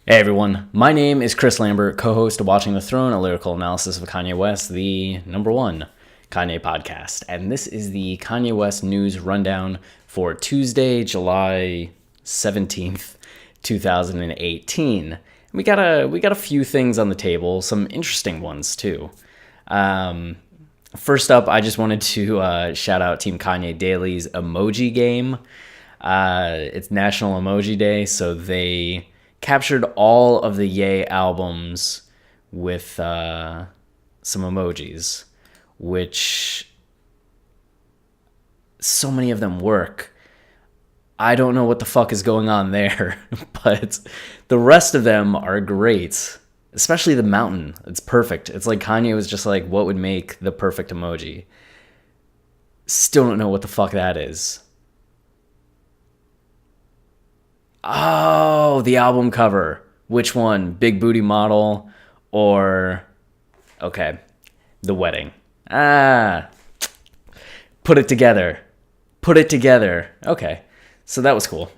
Hey everyone, my name is Chris Lambert, co-host of Watching the Throne, a lyrical analysis of Kanye West, the number one Kanye podcast. And this is the Kanye West news rundown for Tuesday, July 17th, 2018. We got a few things on the table, some interesting ones too. First up, I just wanted to shout out Team Kanye Daily's emoji game. It's National Emoji Day, so they captured all of the Ye albums with some emojis, which so many of them work. I don't know what the fuck is going on there, but the rest of them are great. Especially the mountain. It's perfect. It's like Kanye was just like, what would make the perfect emoji? Still don't know what the fuck that is. Oh, the album cover. Which one? Big Booty Model or... Okay, The Wedding. Put it together. Okay, so that was cool.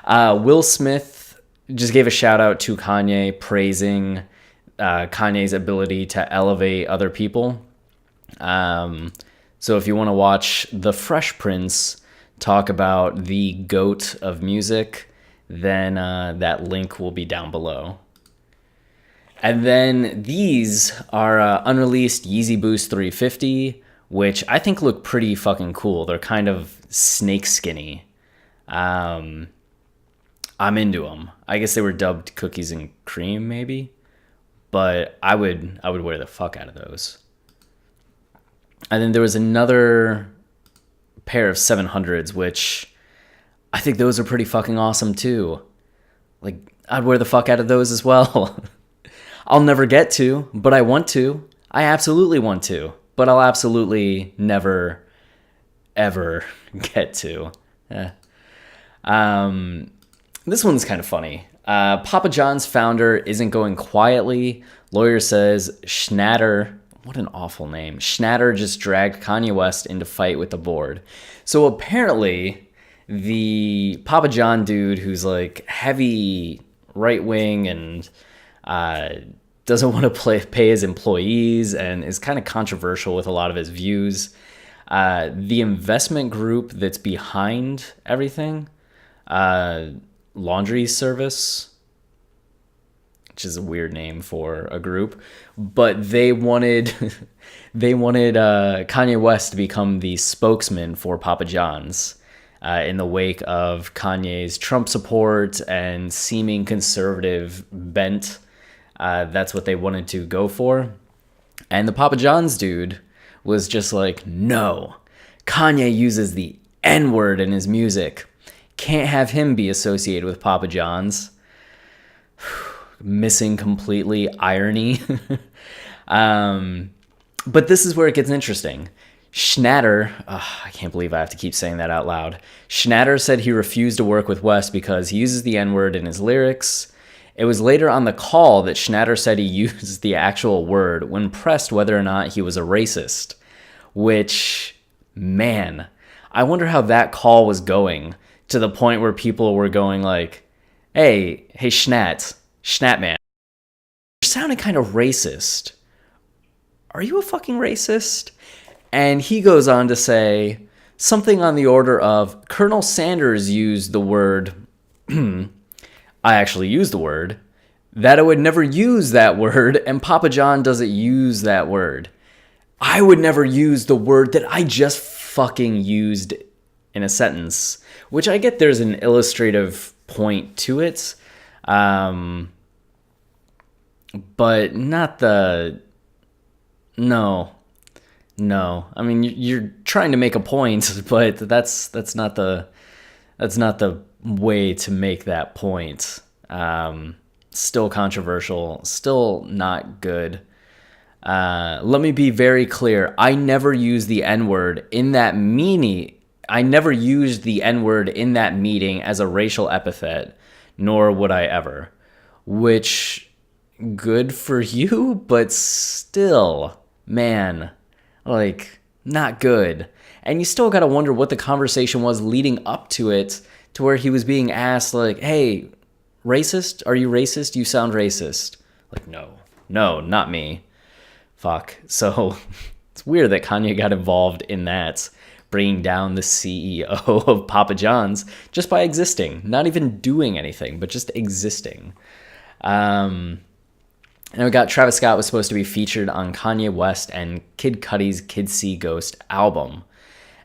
Will Smith just gave a shout out to Kanye, praising Kanye's ability to elevate other people. So if you want to watch The Fresh Prince talk about the GOAT of music, then that link will be down below. And then these are unreleased Yeezy Boost 350, which I think look pretty fucking cool. They're kind of snake skinny. I'm into them. I guess they were dubbed cookies and cream, maybe, but I would wear the fuck out of those. And then there was another pair of 700s, which I think those are pretty fucking awesome too. Like, I'd wear the fuck out of those as well. I'll never get to, but I want to. I absolutely want to, but I'll absolutely never, ever get to. This one's kind of funny. Papa John's founder isn't going quietly. Lawyer says Schnatter, what an awful name. Schnatter just dragged Kanye West into fight with the board. So apparently the Papa John dude, who's like heavy right wing and doesn't want to pay his employees and is kind of controversial with a lot of his views. The investment group that's behind everything, Laundry Service, which is a weird name for a group, but they wanted Kanye West to become the spokesman for Papa John's. In the wake of Kanye's Trump support and seeming conservative bent. That's what they wanted to go for. And the Papa John's dude was just like, no, Kanye uses the N-word in his music. Can't have him be associated with Papa John's. Missing completely irony. But this is where it gets interesting. Schnatter, I can't believe I have to keep saying that out loud. Schnatter said he refused to work with West because he uses the N-word in his lyrics. It was later on the call that Schnatter said he used the actual word when pressed whether or not he was a racist. Which, man, I wonder how that call was going to the point where people were going like, hey, Schnat man, you're sounding kind of racist. Are you a fucking racist? And he goes on to say something on the order of, Colonel Sanders used the word, I actually used the word, that I would never use that word, and Papa John doesn't use that word. I would never use the word that I just fucking used in a sentence, which I get there's an illustrative point to it, but not the... No, I mean you're trying to make a point, but that's not the way to make that point. Still controversial, still not good. Let me be very clear. I never used the N-word in that meaning. I never used the N-word in that meeting as a racial epithet, nor would I ever. Which, good for you, but still, man. Like, not good. And you still gotta wonder what the conversation was leading up to it, to where he was being asked, like, hey, Racist? Are you racist? You sound racist. Like, no, not me. Fuck. So it's weird that Kanye got involved in that, bringing down the CEO of Papa John's just by existing, not even doing anything, but just existing. And we got Travis Scott was supposed to be featured on Kanye West and Kid Cudi's Kids See Ghost album.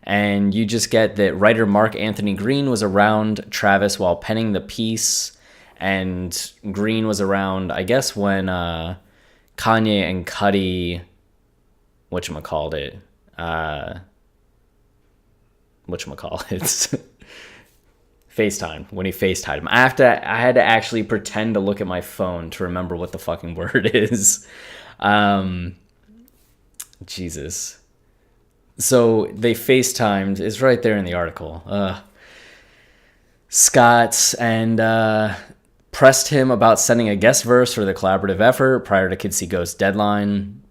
And you just get that writer Mark Anthony Green was around Travis while penning the piece. And Green was around, I guess, when Kanye and Cudi, whatchamacallit, FaceTime, when he FaceTimed him. I had to actually pretend to look at my phone to remember what the fucking word is. Jesus. So they FaceTimed, it's right there in the article. Scott and pressed him about sending a guest verse for the collaborative effort prior to Kids See Ghost deadline.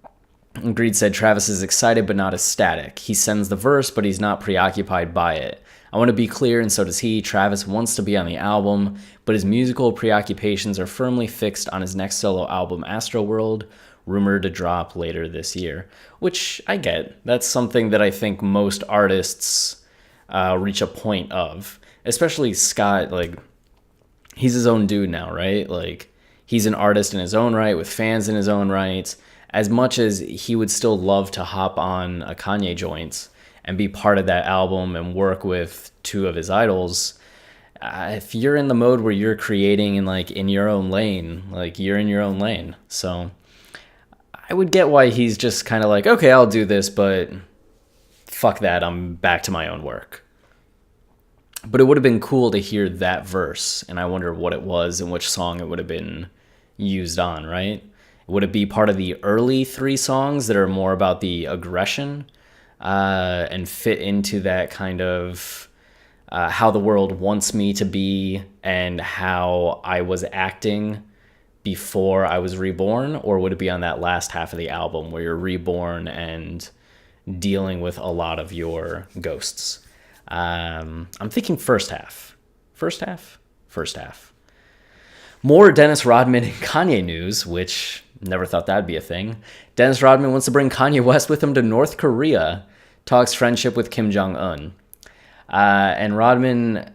And Greed said Travis is excited but not ecstatic. He sends the verse, but he's not preoccupied by it. I want to be clear, and so does he. Travis wants to be on the album, but his musical preoccupations are firmly fixed on his next solo album, Astroworld, rumored to drop later this year. Which I get. That's something that I think most artists reach a point of. Especially Scott, like, he's his own dude now, right? Like, he's an artist in his own right, with fans in his own right. As much as he would still love to hop on a Kanye joint and be part of that album and work with two of his idols, if you're in the mode where you're creating and like in your own lane, like you're in your own lane. So I would get why he's just kind of like, okay, I'll do this, but fuck that, I'm back to my own work. But it would have been cool to hear that verse, and I wonder what it was and which song it would have been used on, right? Would it be part of the early 3 songs that are more about the aggression and fit into that kind of how the world wants me to be and how I was acting before I was reborn? Or would it be on that last half of the album where you're reborn and dealing with a lot of your ghosts? I'm thinking first half. First half. More Dennis Rodman and Kanye news, which never thought that'd be a thing. Dennis Rodman wants to bring Kanye West with him to North Korea, talks friendship with Kim Jong-un. And Rodman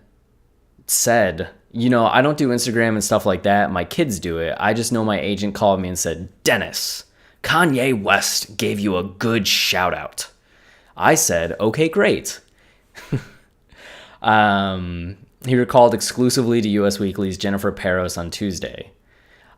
said, I don't do Instagram and stuff like that. My kids do it. I just know my agent called me and said, Dennis, Kanye West gave you a good shout out. I said, okay, great. He recalled exclusively to US Weekly's Jennifer Peros on Tuesday.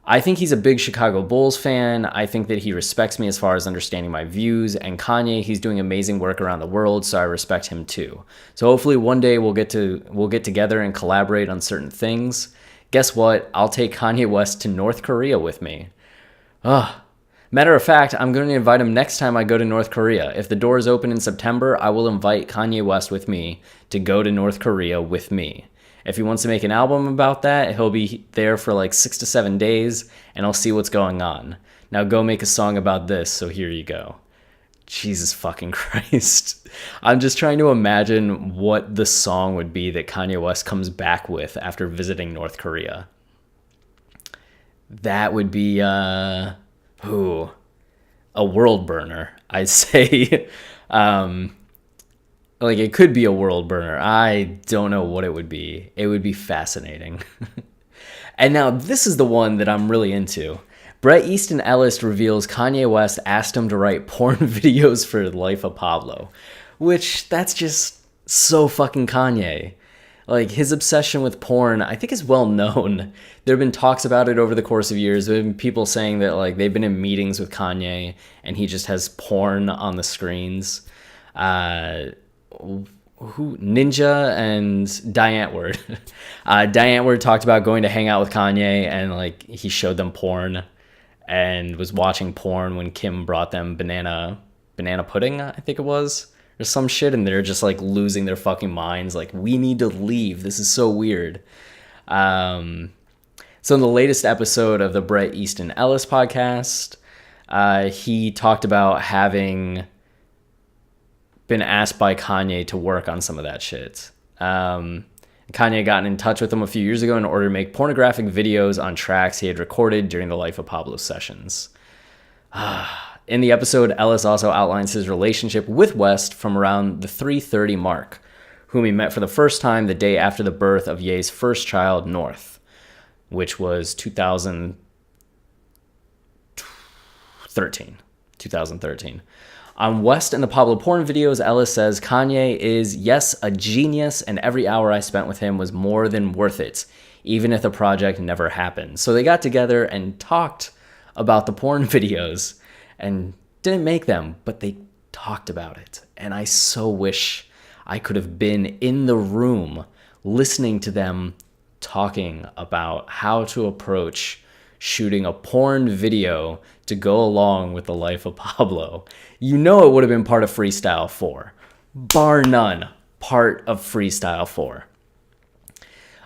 I think he's a big Chicago Bulls fan. I think that he respects me as far as understanding my views. And Kanye, he's doing amazing work around the world, so I respect him too. So hopefully one day we'll get together and collaborate on certain things. Guess what? I'll take Kanye West to North Korea with me. Matter of fact, I'm going to invite him next time I go to North Korea. If the doors open in September, I will invite Kanye West with me to go to North Korea with me. If he wants to make an album about that, he'll be there for like 6 to 7 days, and I'll see what's going on. Now go make a song about this, so here you go. Jesus fucking Christ. I'm just trying to imagine what the song would be that Kanye West comes back with after visiting North Korea. That would be, a world burner, I'd say. Like, it could be a world burner. I don't know what it would be. It would be fascinating. And now this is the one that I'm really into. Bret Easton Ellis reveals Kanye West asked him to write porn videos for the life of Pablo. Which, that's just so fucking Kanye. Like, his obsession with porn, I think, is well known. There have been talks about it over the course of years. There have been people saying that, like, they've been in meetings with Kanye and he just has porn on the screens. Ninja and Diane Ward. Diane Ward talked about going to hang out with Kanye and, like, he showed them porn and was watching porn when Kim brought them banana pudding, I think it was. Or some shit, and they're just like losing their fucking minds, like, we need to leave, this is so weird. So in the latest episode of the Bret Easton Ellis podcast, he talked about having been asked by Kanye to work on some of that shit. Kanye had gotten in touch with him a few years ago in order to make pornographic videos on tracks he had recorded during the Life of Pablo sessions. In the episode, Ellis also outlines his relationship with West from around the 3:30 mark, whom he met for the first time the day after the birth of Ye's first child, North, which was 2013. On West and the Pablo porn videos, Ellis says, Kanye is, yes, a genius, and every hour I spent with him was more than worth it, even if the project never happened. So they got together and talked about the porn videos and didn't make them, but they talked about it. And I so wish I could have been in the room listening to them talking about how to approach shooting a porn video to go along with the Life of Pablo. You know it would have been part of Freestyle 4. Bar none, part of Freestyle 4.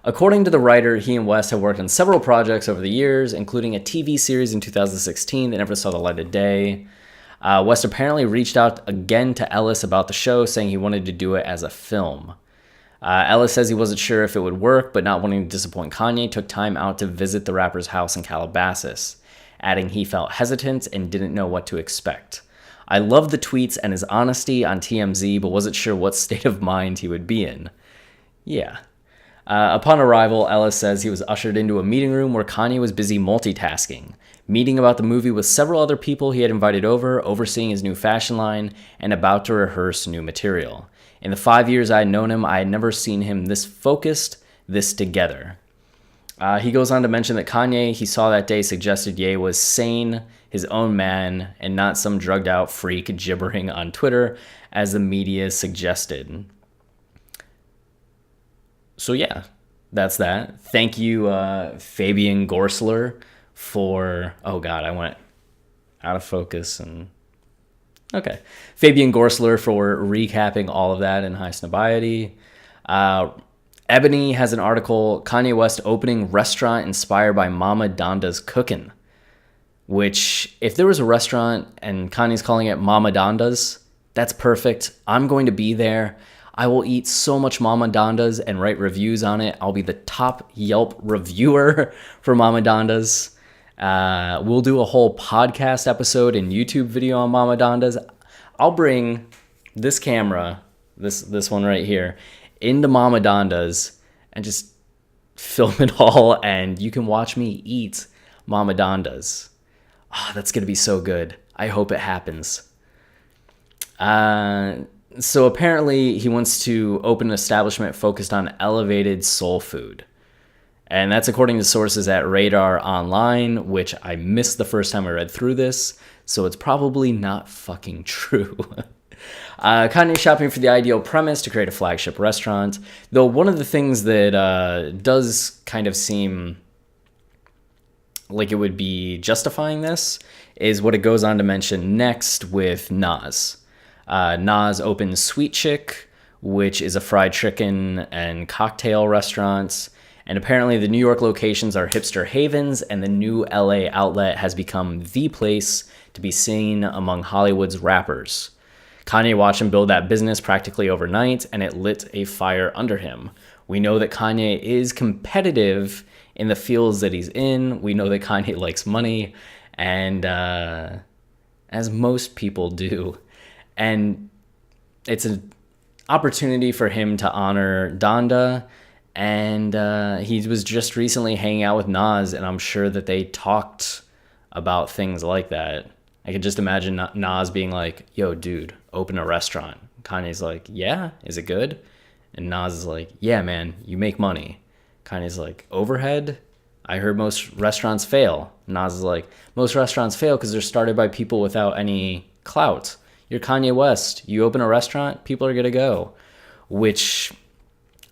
According to the writer, he and West have worked on several projects over the years, including a TV series in 2016 that never saw the light of day. West apparently reached out again to Ellis about the show, saying he wanted to do it as a film. Ellis says he wasn't sure if it would work, but not wanting to disappoint Kanye, took time out to visit the rapper's house in Calabasas, adding he felt hesitant and didn't know what to expect. I loved the tweets and his honesty on TMZ, but wasn't sure what state of mind he would be in. Yeah. Upon arrival, Ellis says he was ushered into a meeting room where Kanye was busy multitasking, meeting about the movie with several other people he had invited over, overseeing his new fashion line, and about to rehearse new material. In the 5 years I had known him, I had never seen him this focused, this together. He goes on to mention that Kanye, he saw that day, suggested Ye was sane, his own man, and not some drugged-out freak gibbering on Twitter, as the media suggested. So yeah, that's that. Thank you, Fabian Gorsler, for... Oh God, I went out of focus and... Okay. Fabian Gorsler for recapping all of that in high snobiety. Ebony has an article, Kanye West opening restaurant inspired by Mama Donda's cooking. Which, if there was a restaurant and Kanye's calling it Mama Donda's, that's perfect. I'm going to be there. I will eat so much Mama Donda's and write reviews on it. I'll be the top Yelp reviewer for Mama Donda's. We'll do a whole podcast episode and YouTube video on Mama Donda's. I'll bring this camera, this one right here, into Mama Donda's and just film it all, and you can watch me eat Mama Donda's. Oh, that's going to be so good. I hope it happens. So apparently he wants to open an establishment focused on elevated soul food. And that's according to sources at Radar Online, which I missed the first time I read through this, so it's probably not fucking true. Kanye shopping for the ideal premise to create a flagship restaurant, though one of the things that does kind of seem like it would be justifying this is what it goes on to mention next with Nas. Nas opened Sweet Chick, which is a fried chicken and cocktail restaurant. And apparently the New York locations are hipster havens, and the new LA outlet has become the place to be seen among Hollywood's rappers. Kanye watched him build that business practically overnight, and it lit a fire under him. We know that Kanye is competitive in the fields that he's in. We know that Kanye likes money, and as most people do. And it's an opportunity for him to honor Donda. And he was just recently hanging out with Nas, and I'm sure that they talked about things like that. I could just imagine Nas being like, yo, dude, open a restaurant. Kanye's like, yeah, is it good? And Nas is like, yeah, man, you make money. Kanye's like, overhead? I heard most restaurants fail. Nas is like, most restaurants fail because they're started by people without any clout. You're Kanye West. You open a restaurant, people are going to go. Which...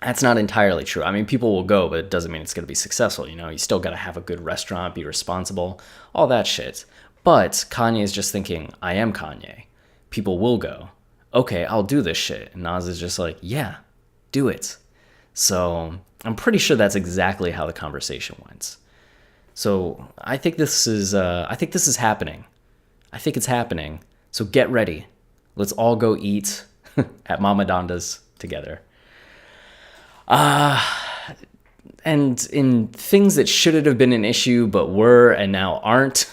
that's not entirely true. I mean, people will go, but it doesn't mean it's going to be successful. You know, you still got to have a good restaurant, be responsible, all that shit. But Kanye is just thinking, I am Kanye. People will go. Okay, I'll do this shit. And Nas is just like, yeah, do it. So I'm pretty sure that's exactly how the conversation went. So I think this is happening. I think it's happening. So get ready. Let's all go eat at Mama Donda's together. And in things that should have been an issue but were and now aren't,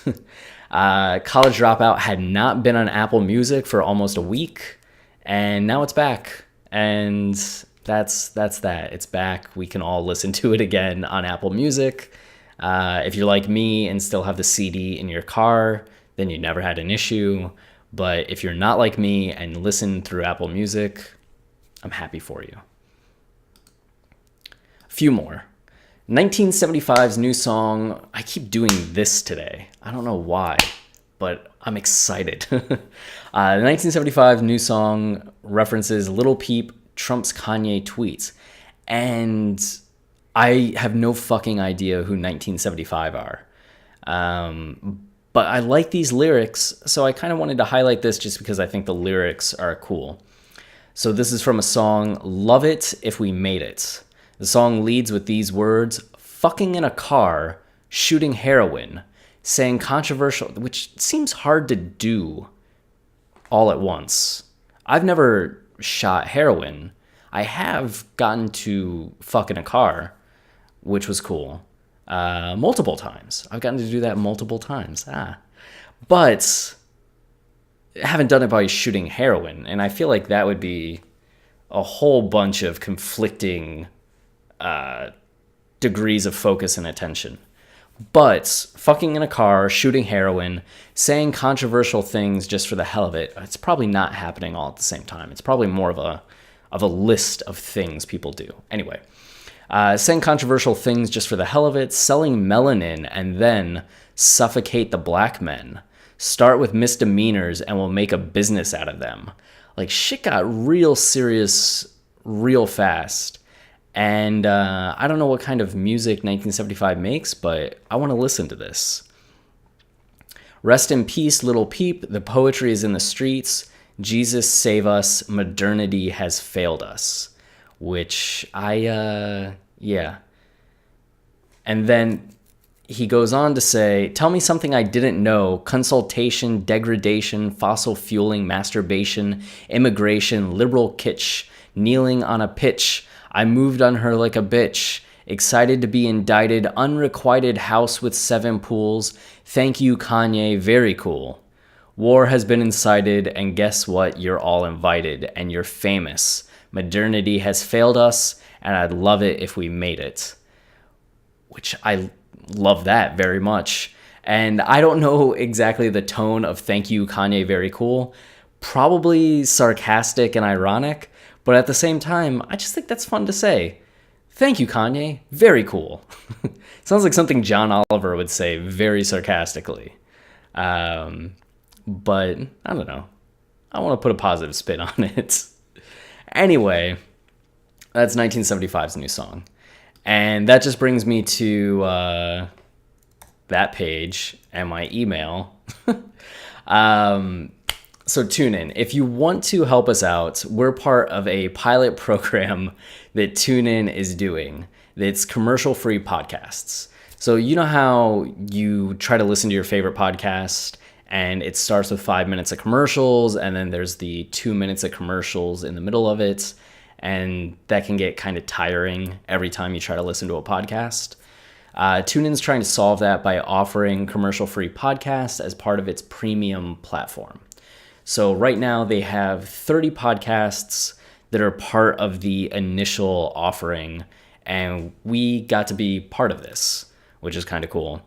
College Dropout had not been on Apple Music for almost a week, and now it's back. And that's that. It's back. We can all listen to it again on Apple Music. If you're like me and still have the CD in your car, then you never had an issue. But if you're not like me and listen through Apple Music, I'm happy for you. A few more. 1975's new song. I keep doing this today. I don't know why, but I'm excited. The 1975 new song references Lil Peep, Trump's Kanye tweets. And I have no fucking idea who 1975 are. But I like these lyrics, so I kind of wanted to highlight this just because I think the lyrics are cool. So this is from a song, Love It If We Made It. The song leads with these words, fucking in a car, shooting heroin, saying controversial, which seems hard to do all at once. I've never shot heroin. I have gotten to fuck in a car, which was cool. Multiple times. I've gotten to do that multiple times. But I haven't done it by shooting heroin, and I feel like that would be a whole bunch of conflicting degrees of focus and attention. But fucking in a car, shooting heroin, saying controversial things just for the hell of it, it's probably not happening all at the same time. It's probably more of a list of things people do. Anyway, saying controversial things just for the hell of it, selling melanin and then suffocate the black men. Start with misdemeanors and we'll make a business out of them. Like, shit got real serious real fast. And I don't know what kind of music 1975 makes, but I want to listen to this. Rest in peace, Lil Peep. The poetry is in the streets. Jesus save us. Modernity has failed us. Which yeah. And then he goes on to say, tell me something I didn't know. Consultation, degradation, fossil fueling, masturbation, immigration, liberal kitsch, kneeling on a pitch. I moved on her like a bitch. Excited to be indicted. Unrequited house with 7 pools. Thank you, Kanye. Very cool. War has been incited, and guess what? You're all invited, and you're famous. Modernity has failed us, and I'd love it if we made it. Which I love that very much. And I don't know exactly the tone of thank you, Kanye, very cool. Probably sarcastic and ironic, but at the same time, I just think that's fun to say. Thank you, Kanye, very cool. Sounds like something John Oliver would say very sarcastically. But I don't know. I want to put a positive spin on it. Anyway, that's 1975's new song. And that just brings me to that page and my email. So tune in. If you want to help us out, we're part of a pilot program that TuneIn is doing. That's commercial-free podcasts. So you know how you try to listen to your favorite podcast and it starts with 5 minutes of commercials and then there's the 2 minutes of commercials in the middle of it. And that can get kind of tiring every time you try to listen to a podcast. TuneIn's trying to solve that by offering commercial-free podcasts as part of its premium platform. So right now they have 30 podcasts that are part of the initial offering, and we got to be part of this, which is kind of cool.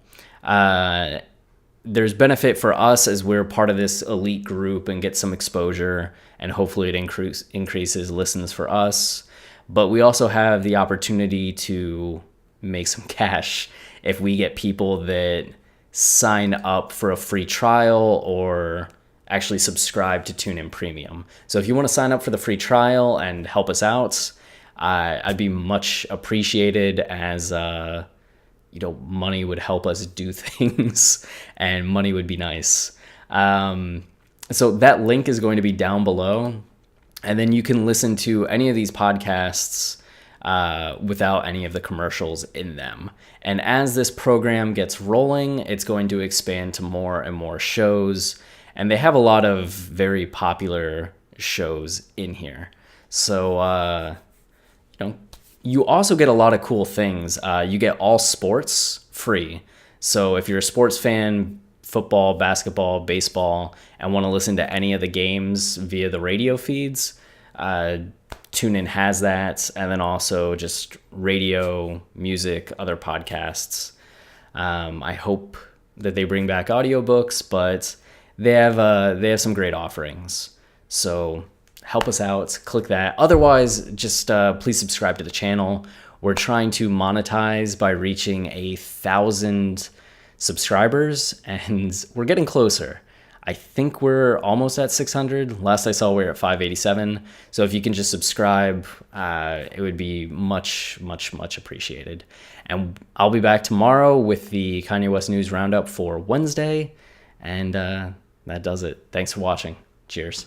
There's benefit for us as we're part of this elite group and get some exposure, and hopefully it increases listens for us. But we also have the opportunity to make some cash if we get people that sign up for a free trial or actually subscribe to TuneIn Premium. So if you want to sign up for the free trial and help us out, I'd be much appreciated, as money would help us do things and money would be nice. So that link is going to be down below, and then you can listen to any of these podcasts without any of the commercials in them. And as this program gets rolling, it's going to expand to more and more shows, and they have a lot of very popular shows in here. So, You also get a lot of cool things. You get all sports free. So if you're a sports fan, football, basketball, baseball, and want to listen to any of the games via the radio feeds, TuneIn has that. And then also just radio, music, other podcasts. I hope that they bring back audiobooks, but they have some great offerings. So help us out, click that. Otherwise, just please subscribe to the channel. We're trying to monetize by reaching 1,000 subscribers, and we're getting closer. I think we're almost at 600. Last I saw, we were at 587. So if you can just subscribe, it would be much, much, much appreciated. And I'll be back tomorrow with the Kanye West News Roundup for Wednesday. And that does it. Thanks for watching. Cheers.